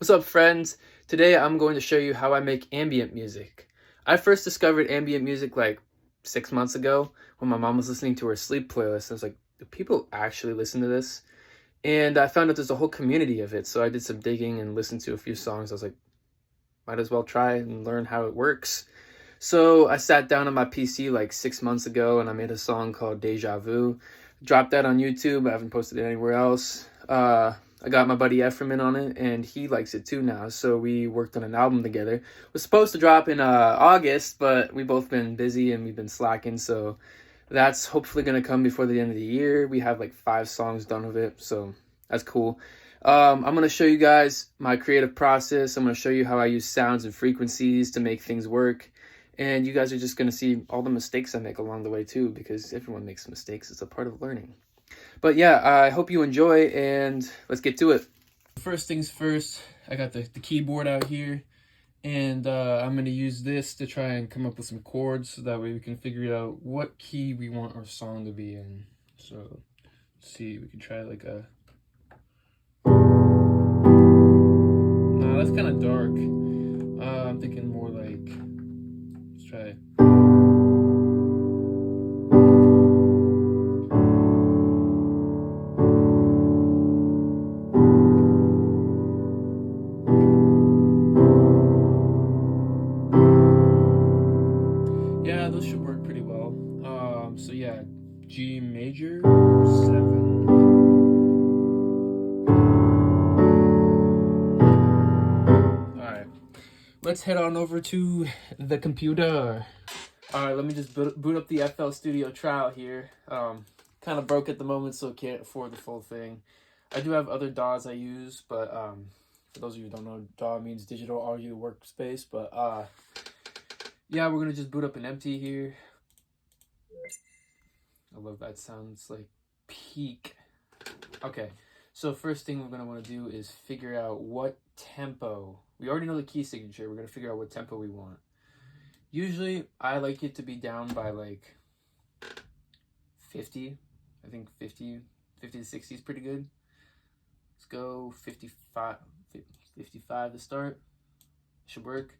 What's up, friends? Today I'm going to show you how I make ambient music. I first discovered ambient music like 6 months ago when my mom was listening to her sleep playlist. I was like, do people actually listen to this? And I found out there's a whole community of it. So I did some digging and listened to a few songs. I was like, might as well try and learn how it works. So I sat down on my PC like 6 months ago and I made a song called Deja Vu. Dropped that on YouTube. I haven't posted it anywhere else. I got my buddy Ephraim in on it and he likes it too now. So we worked on an album together. It was supposed to drop in August, but we both been busy and we've been slacking. So that's hopefully going to come before the end of the year. We have like 5 songs done with it. So that's cool. I'm going to show you guys my creative process. I'm going to show you how I use sounds and frequencies to make things work. And you guys are just going to see all the mistakes I make along the way too, because everyone makes mistakes. It's a part of learning. But yeah, I hope you enjoy, and let's get to it. First things first, I got the keyboard out here, and I'm going to use this to try and come up with some chords so that way we can figure out what key we want our song to be in. So, let's see, we can try like a... No, that's kind of dark. I'm thinking more like... Let's try it. Yeah, those should work pretty well. So yeah, G major, 7. Alright, let's head on over to the computer. Alright, let me just boot up the FL Studio trial here. Kind of broke at the moment, so can't afford the full thing. I do have other DAWs I use, but for those of you who don't know, DAW means Digital Audio Workspace, but yeah, we're gonna just boot up an empty here. I love that sound. It's like peak. Okay, so first thing we're gonna want to do is figure out what tempo. We already know the key signature. We're gonna figure out what tempo we want. Usually, I like it to be down by like 50. I think 50 to 60 is pretty good. Let's go 55 to start. Should work.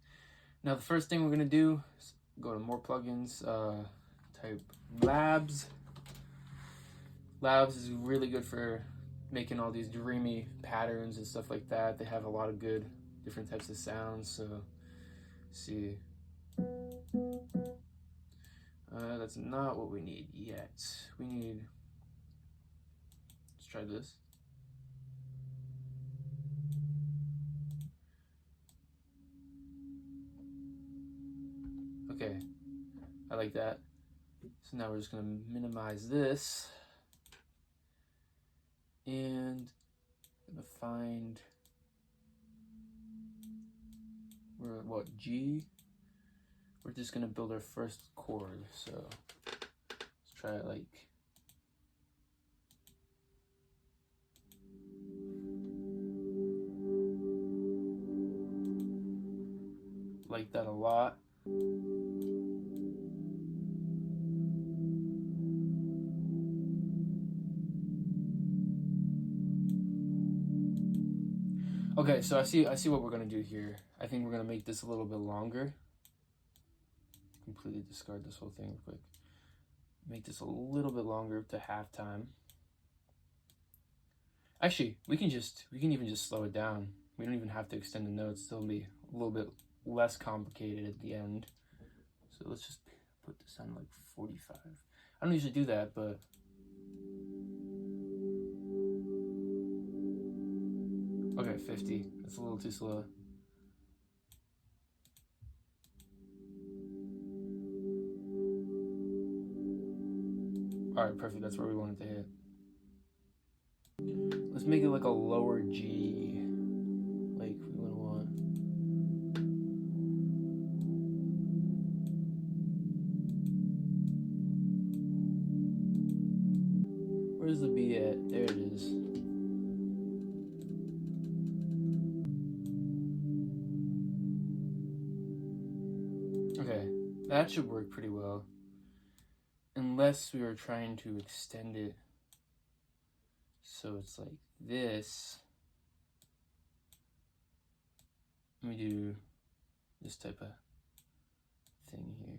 Now, the first thing we're gonna do is go to more plugins, type Labs. Labs is really good for making all these dreamy patterns and stuff like that. They have a lot of good different types of sounds. So, let's see. That's not what we need yet. We need, let's try this. Okay, I like that. So now we're just gonna minimize this. And I'm gonna find, we're at what, G? We're just gonna build our first chord. So let's try it like that a lot. Okay, so I see what we're gonna do here. I think we're gonna make this a little bit longer. Completely discard this whole thing real quick. Make this a little bit longer to halftime. Actually, we can even just slow it down. We don't even have to extend the notes. It'll be a little bit less complicated at the end. So let's just put this on like 45. I don't usually do that, but okay, 50. That's a little too slow. All right, perfect. That's where we wanted to hit. Let's make it like a lower G. Like we would want. Where's the B at? There it is. Okay, that should work pretty well. Unless we were trying to extend it so it's like this. let me do this type of thing here.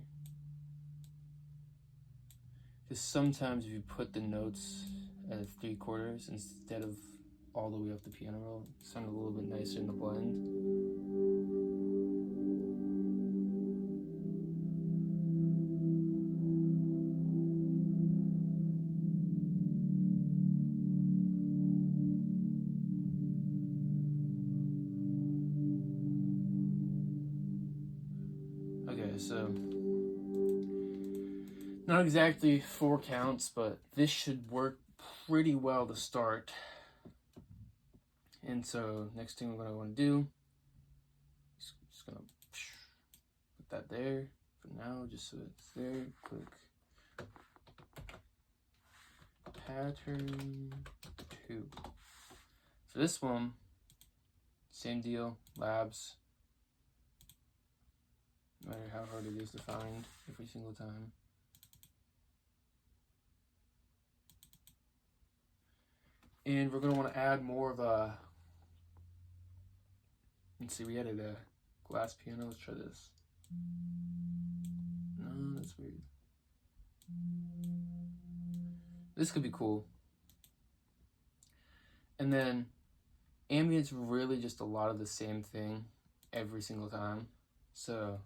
Because sometimes if you put the notes at 3/4 instead of all the way up the piano roll, it sounds a little bit nicer in the blend. Okay, so not exactly 4 counts, but this should work pretty well to start. And so next thing we're gonna want to do is just gonna put that there for now, just so it's there. Click pattern 2. For this one, same deal, labs. No matter how hard it is to find every single time. And we're gonna want to add more of a, let's see, we added a glass piano. Let's try this. No, that's weird. This could be cool. And then ambient's really just a lot of the same thing every single time. So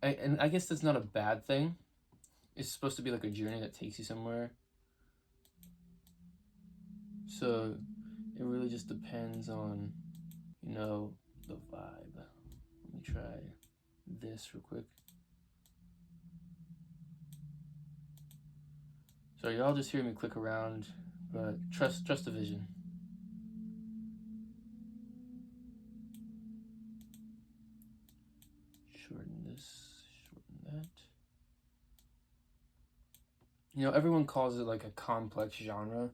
I guess that's not a bad thing. It's supposed to be like a journey that takes you somewhere. So it really just depends on, you know, the vibe. Let me try this real quick. So y'all just hear me click around, but trust the vision. Shorten this, shorten that. You know, everyone calls it like a complex genre,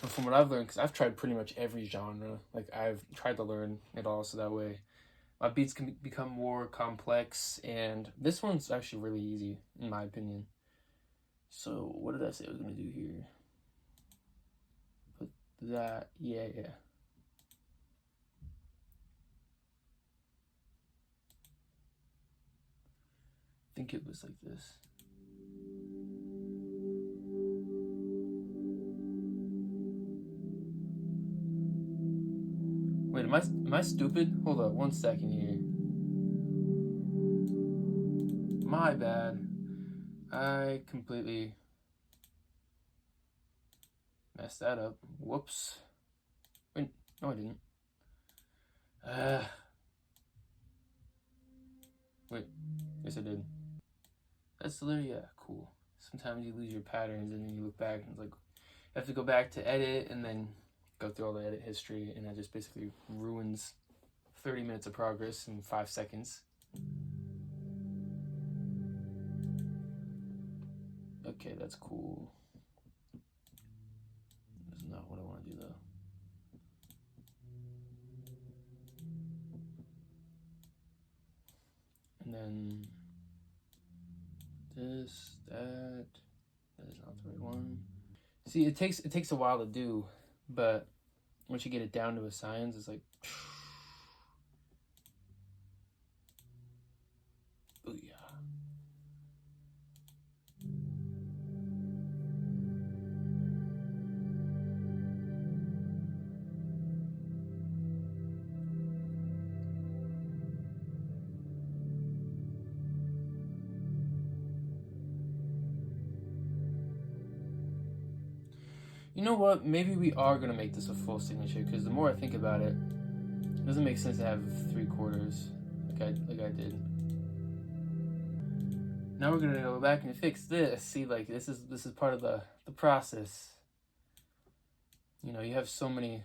but from what I've learned, because I've tried pretty much every genre, like I've tried to learn it all, so that way my beats can become more complex, and this one's actually really easy, in my opinion. So what did I say I was going to do here? Put that, yeah. I think it was like this. Wait, am I stupid? Hold up, 1 second here. My bad. I completely messed that up. Whoops. Wait, no I didn't. Wait, yes I did. That's literally, yeah, cool. Sometimes you lose your patterns and then you look back and it's like, you have to go back to edit and then go through all the edit history, and that just basically ruins 30 minutes of progress in 5 seconds. Okay, that's cool. That's not what I want to do though. And then this, that is not the right one. See, it takes a while to do, but once you get it down to a science, it's like, booyah. You know what? Maybe we are gonna make this a full signature, because the more I think about it, it doesn't make sense to have 3/4 like I did. Now we're gonna go back and fix this. See, like this is part of the process. You know, you have so many.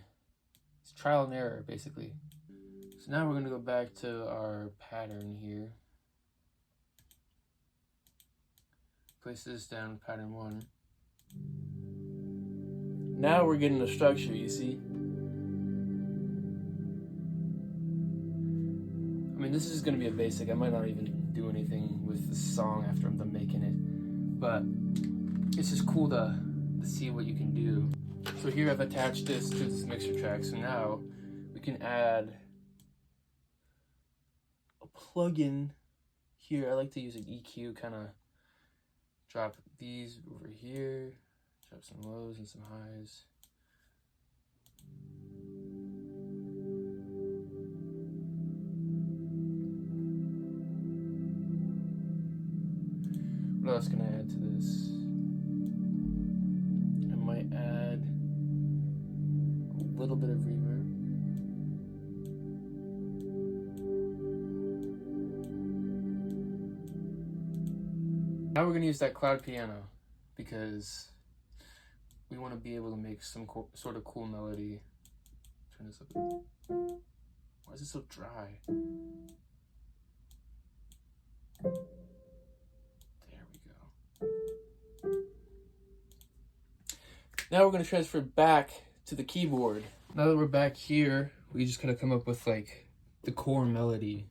It's trial and error basically. So now we're gonna go back to our pattern here. Place this down, pattern 1. Now we're getting the structure, you see? I mean, this is going to be a basic. I might not even do anything with the song after I'm done making it. But it's just cool to see what you can do. So here I've attached this to this mixer track. So now we can add a plugin here. I like to use an EQ, kind of drop these over here, drop some lows and some highs. What else can I add to this? I might add a little bit of reverb. Now we're going to use that cloud piano because we want to be able to make some sort of cool melody. Turn this up. Why is it so dry? There we go. Now we're going to transfer back to the keyboard. Now that we're back here, we just kind of come up with like the core melody.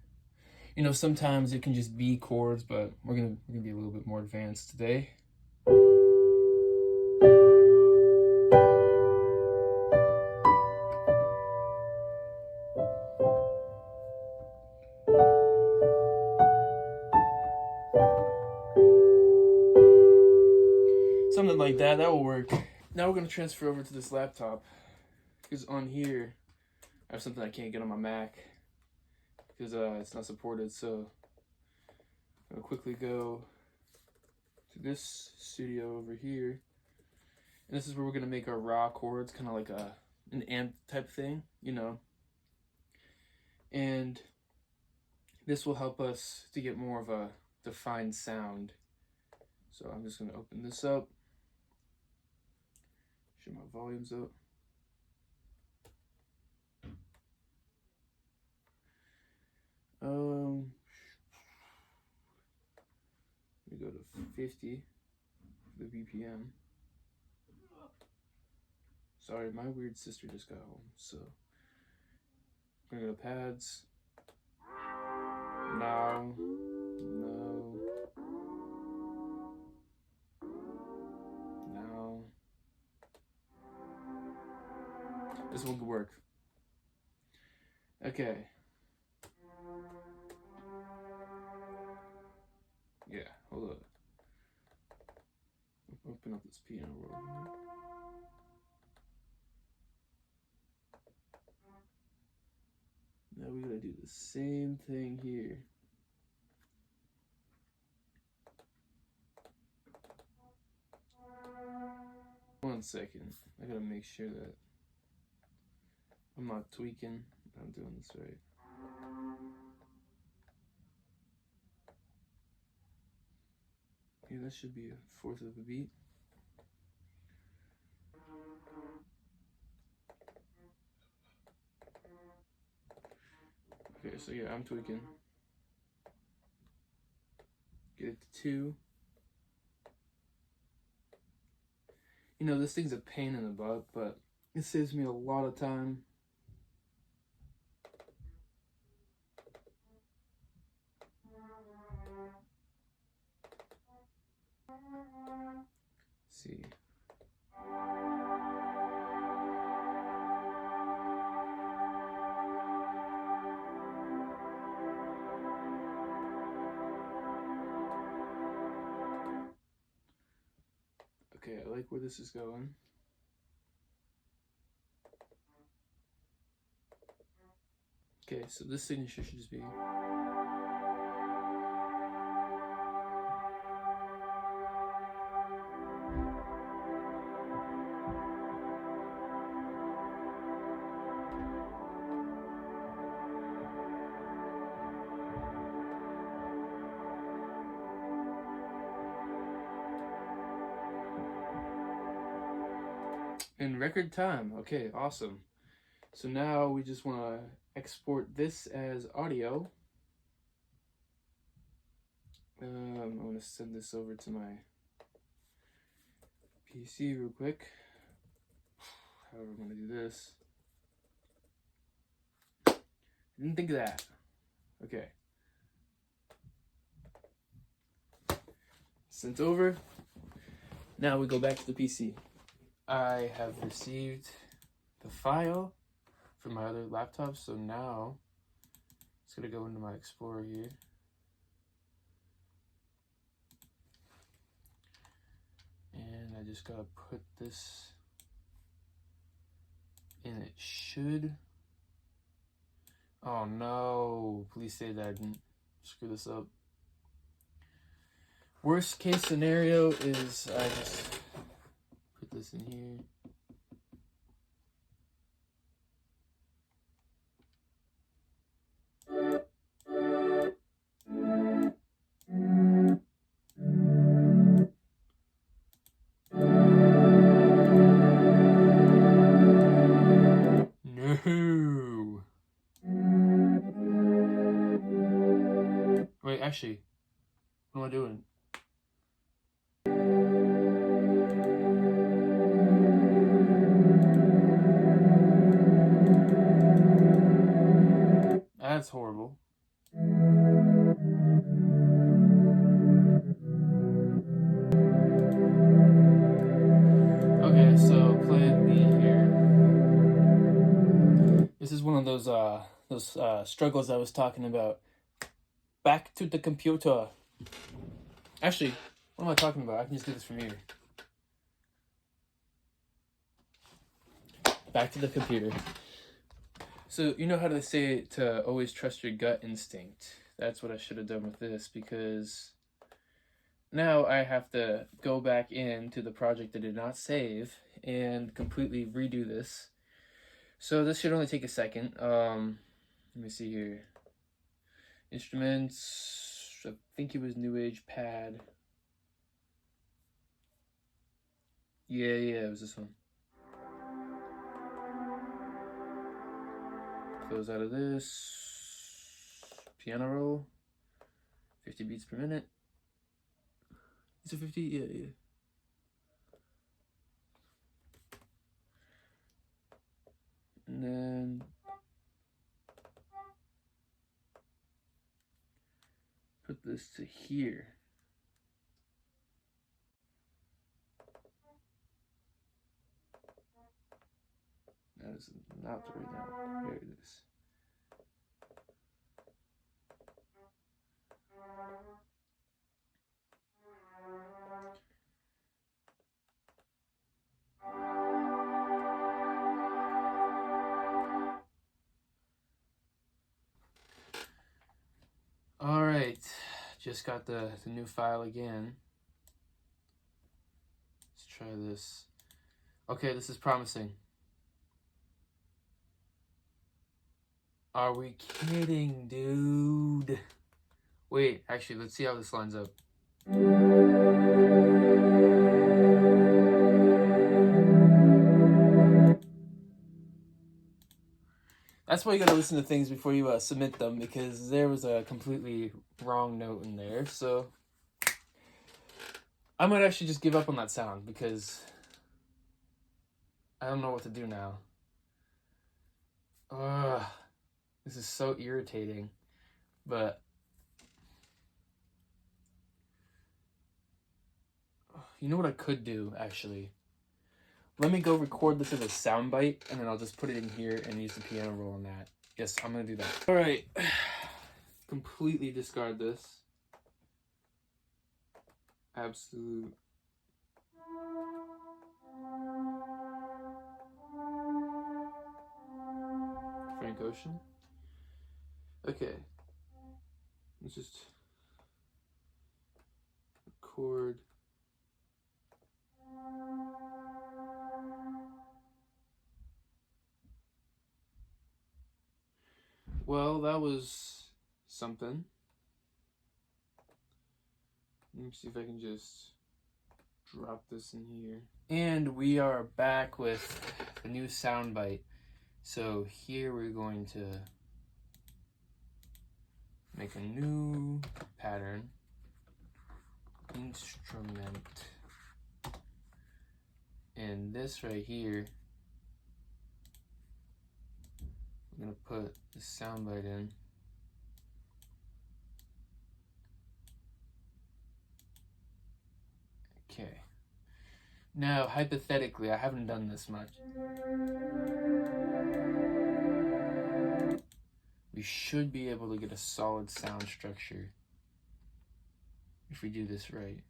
You know, sometimes it can just be chords, but we're gonna be a little bit more advanced today. Something like that will work. Now we're gonna transfer over to this laptop, because on here I have something I can't get on my Mac because it's not supported. So I'm gonna quickly go to this studio over here, and this is where we're gonna make our raw chords, kind of like an amp type thing, you know. And this will help us to get more of a defined sound. So I'm just gonna open this up, show my volumes up. We go to 50 for the BPM. Sorry, my weird sister just got home, so we're gonna go to pads. No. This will work. Okay. Yeah, hold up. Open up this piano roll. Now we gotta do the same thing here. One second. I gotta make sure that I'm not tweaking. I'm doing this right. Yeah, that should be a fourth of a beat. Okay, so yeah, I'm tweaking. Get it to 2. You know, this thing's a pain in the butt, but it saves me a lot of time. Let's see. Okay, I like where this is going. Okay, so this signature should just be. In record time. Okay, awesome. So now we just want to export this as audio. I'm going to send this over to my PC real quick. How are we going to do this? Didn't think of that. Okay. Sent over. Now we go back to the PC. I have received the file from my other laptop, so now it's gonna go into my Explorer here. And I just gotta put this in. It should. Oh no, please say that I didn't screw this up. Worst case scenario is I just put this in here. No. Wait, actually, what am I doing? That's horrible. Okay, so plan B here. This is one of those struggles I was talking about. Back to the computer. Actually, what am I talking about? I can just do this from here. Back to the computer. So you know how they say to always trust your gut instinct. That's what I should have done with this, because now I have to go back into the project I did not save and completely redo this. So this should only take a second. Let me see here. Instruments, I think it was New Age Pad. Yeah, it was this one. Close out of this. Piano roll. 50 beats per minute. Is it 50? Yeah. And then put this to here. That is not the right now. There it is. All right, just got the new file again. Let's try this. Okay, this is promising. Are we kidding, dude? Wait, actually, let's see how this lines up. That's why you gotta listen to things before you submit them, because there was a completely wrong note in there. So I might actually just give up on that sound, because I don't know what to do now. Ugh, this is so irritating. But you know what I could do, actually? Let me go record this as a soundbite, and then I'll just put it in here and use the piano roll on that. Yes, I'm gonna do that. All right, completely discard this. Absolute. Frank Ocean. Okay, let's just record. Well, that was something. Let me see if I can just drop this in here. And we are back with the new soundbite. So here we're going to make a new pattern. Instrument. And this right here, I'm gonna put the soundbite in. Okay. Now, hypothetically, I haven't done this much. We should be able to get a solid sound structure if we do this right.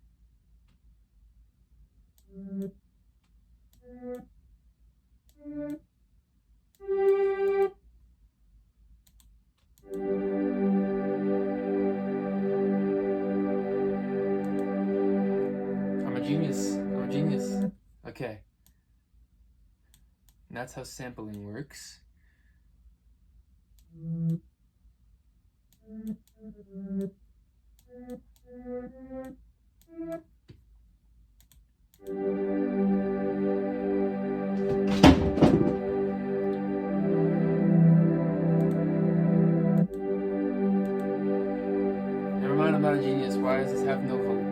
I'm a genius. I'm a genius. Okay. And that's how sampling works. Never mind, I'm not a genius. Why does this have no hope?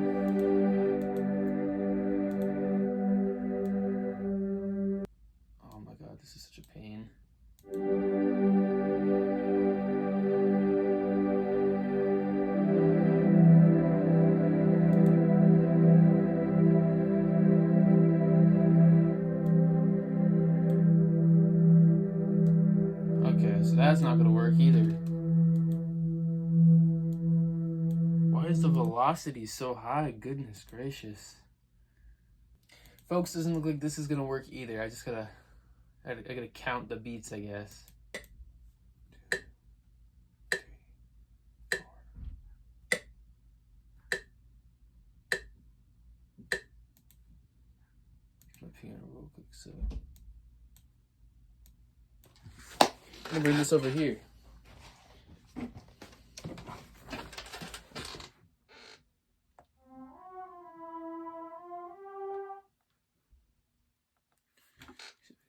Oh my god, this is such a pain. Okay, so that's not gonna work either. Why is the velocity so high? Goodness gracious. Folks, doesn't look like this is gonna work either. I gotta count the beats, I guess. 2, 3, 4. My piano real quick, so I'm gonna bring this over here.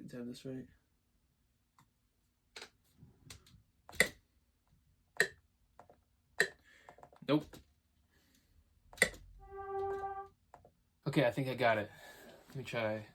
Let's have this right. Nope. Okay, I think I got it. Let me try.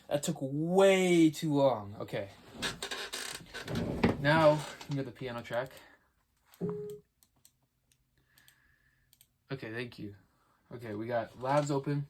That took way too long. Okay. Now, you get the piano track. Okay, thank you. Okay, we got labs open.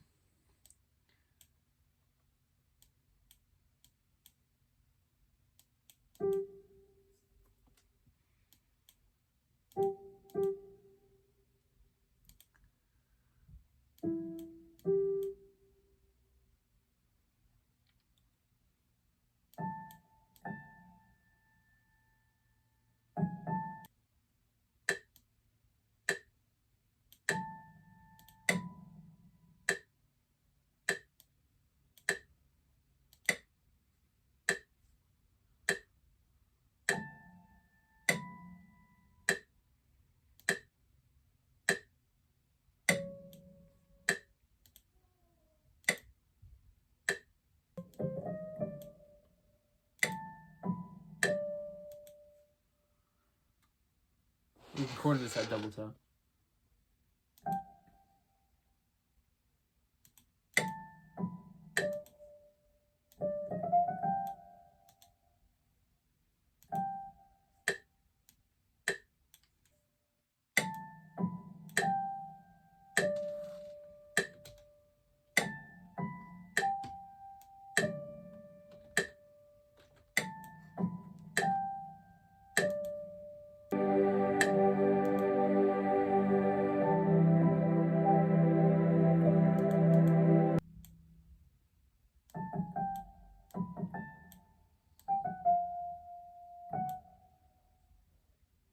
We recorded this at double time.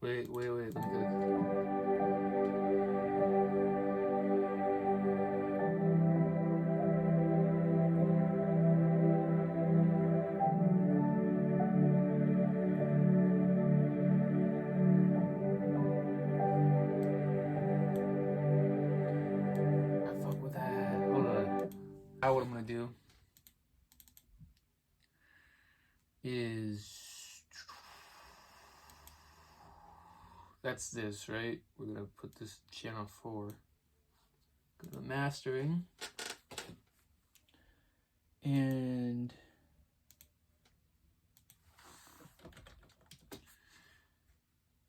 Wait. Let me go. I fuck with that. Hold on. Now what I'm gonna do is that's this, right? We're gonna put this channel 4. Go to mastering. And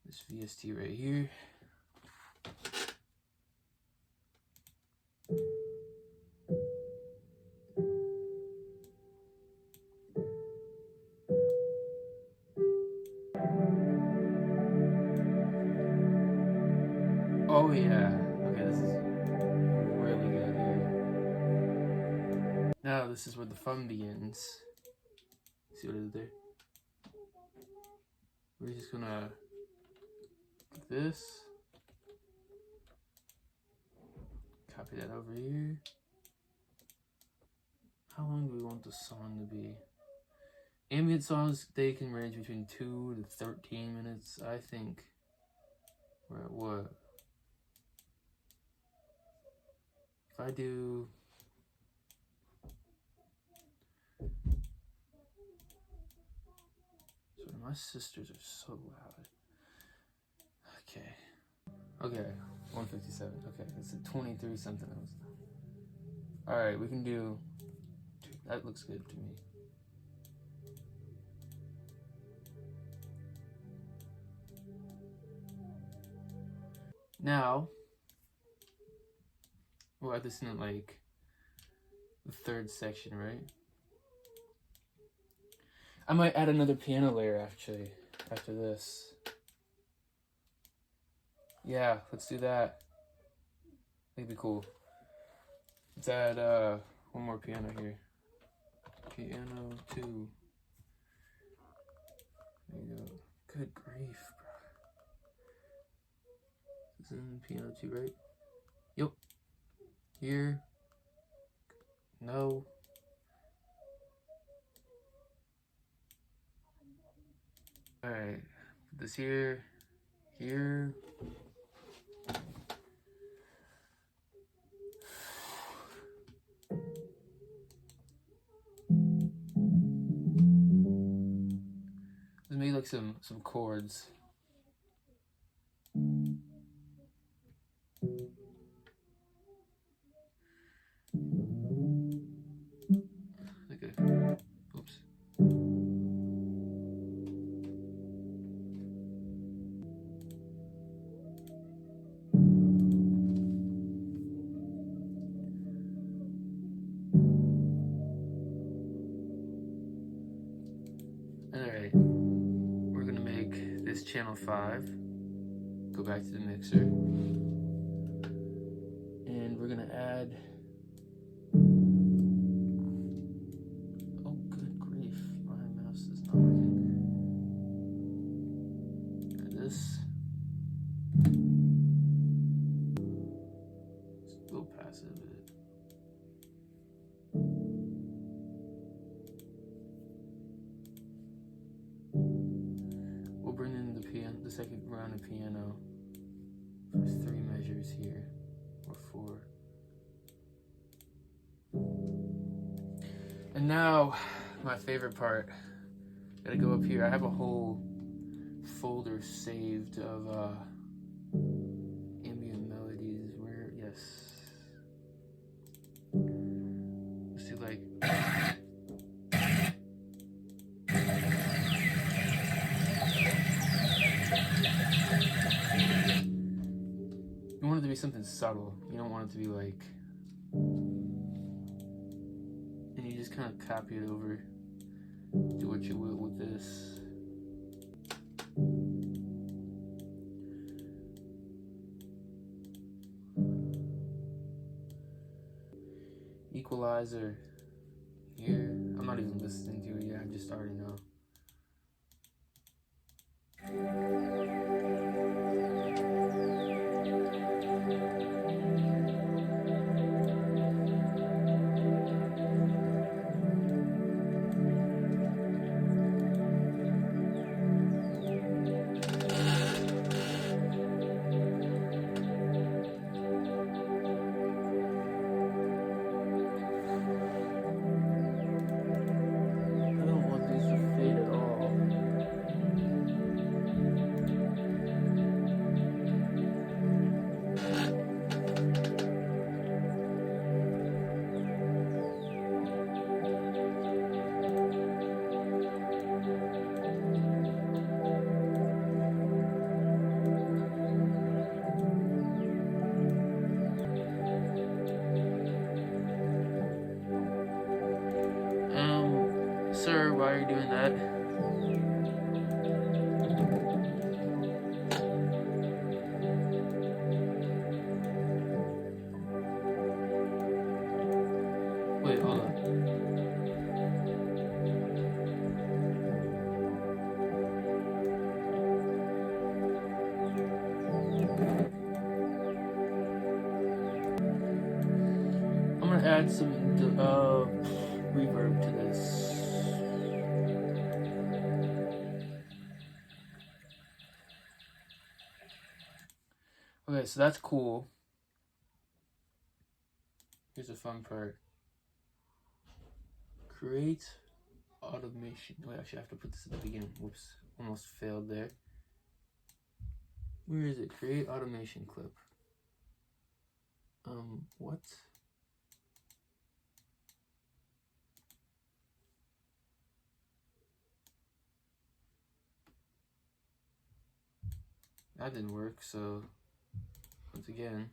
this VST right here. Oh yeah, okay, this is really good here. Now this is where the fun begins. See what I did there? We're just gonna get this, copy that over here. How long do we want the song to be? Ambient songs, they can range between 2 to 13 minutes. I think we're at what? If I do... Sorry, my sisters are so loud. Okay. Okay, 157. Okay, it's a 23 something else. Alright, we can do... That looks good to me. Now, we'll add this in like the 3rd section, right? I might add another piano layer actually, after this. Yeah, let's do that. That'd be cool. Let's add one more piano here. Piano 2. There you go. Good grief, bro. This is in piano 2, right? Yep. Here. No. Alright. Put this here. Here. Let's make like some chords. Okay. Oops. Alright. We're gonna make this channel 5. Go back to the mixer. And we're gonna add... Oh, good grief. My mouse is not working. Add this. Still passive. We'll bring in the piano, the second round of piano. There's 3 measures here, or 4. And now, my favorite part. Gotta go up here. I have a whole folder saved of ambient melodies. Where, yes. Let's do like... You want it to be something subtle. You don't want it to be like... And you just kind of copy it over. Do what you will with this. Equalizer here. I'm not even listening to it yet. I just already know. I don't want these to fade at all. you're doing that. Wait, hold on. I'm gonna add some reverb to this. Okay, so that's cool. Here's the fun part. Create automation. Wait, actually I have to put this at the beginning. Whoops, almost failed there. Where is it? Create automation clip. What? That didn't work, so once again,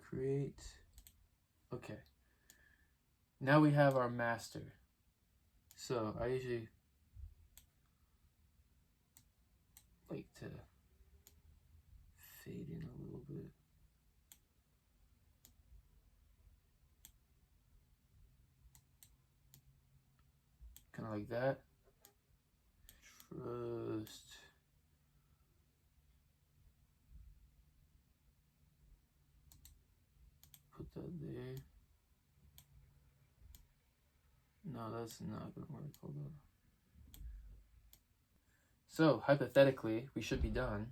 create. Okay. Now we have our master. So I usually like to fade in a little bit. Kind of like that. Trust. Put that there. No, that's not gonna work. Hold on. So hypothetically, we should be done.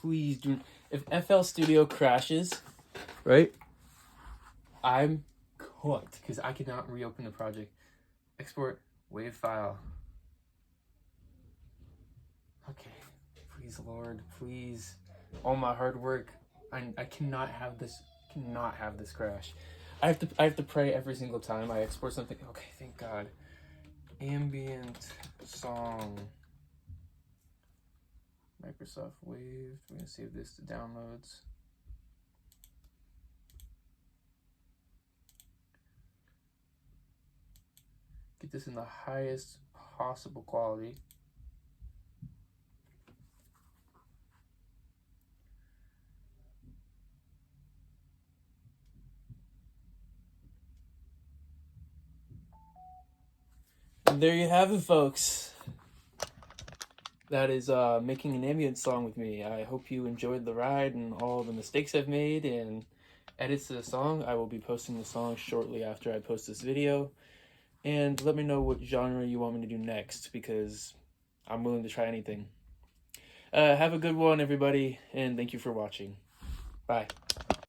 Please do. If FL Studio crashes, right, I'm cooked because I cannot reopen the project. Export WAV file. Okay, please, Lord, please. All my hard work. I cannot have this. Cannot have this crash. I have to pray every single time I export something. Okay, thank God. Ambient song. Microsoft Wave. We're gonna save this to downloads. Get this in the highest possible quality. And there you have it, folks. That is making an ambient song with me. I hope you enjoyed the ride and all the mistakes I've made and edits to the song. I will be posting the song shortly after I post this video. And let me know what genre you want me to do next, because I'm willing to try anything. Have a good one, everybody, and thank you for watching. Bye.